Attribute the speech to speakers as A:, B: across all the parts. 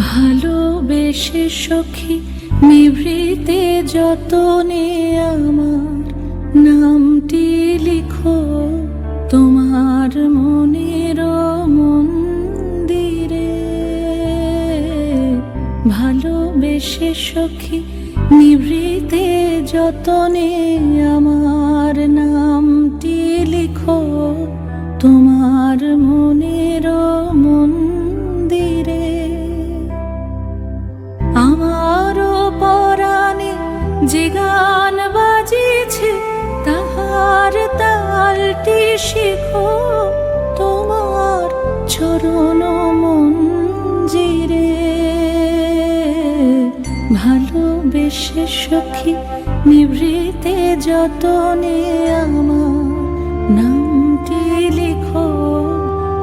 A: ভালোবেসে সখী নিভৃতে যতনে আমার নামটি লিখো তোমার মনের মন্দিরে। ভালোবেসে সখী নিভৃতে যতনে আমার নামটি লিখো তোমার মনের মন্দিরে। আমারও পরাণে যে গান বাজিছে তাহার তালটি শিখো তোমার চরণ মঞ্জিরে। ভালোবেসে সখী নিভৃতে যতনে আমার নামটি লিখো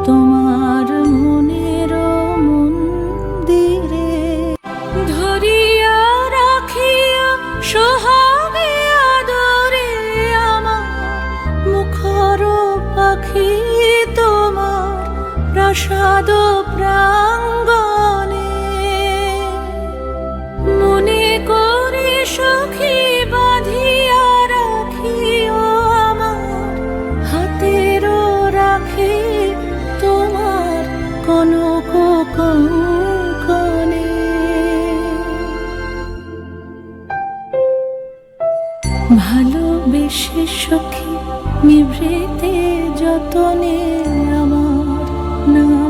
A: তোমার মনের মন্দিরে। ধরিয়া রাখিয়া সোহাগে আদরে আমার মুখর পাখি তোমার প্রাসাদ প্রাঙ্গণে। মনে করে সখী বাঁধিয়া রাখিও আমার হাতের রাখি তোমার কনক কঙ্কণে। ভালোবেসে সখী নিভৃতে যতনে আমার নাম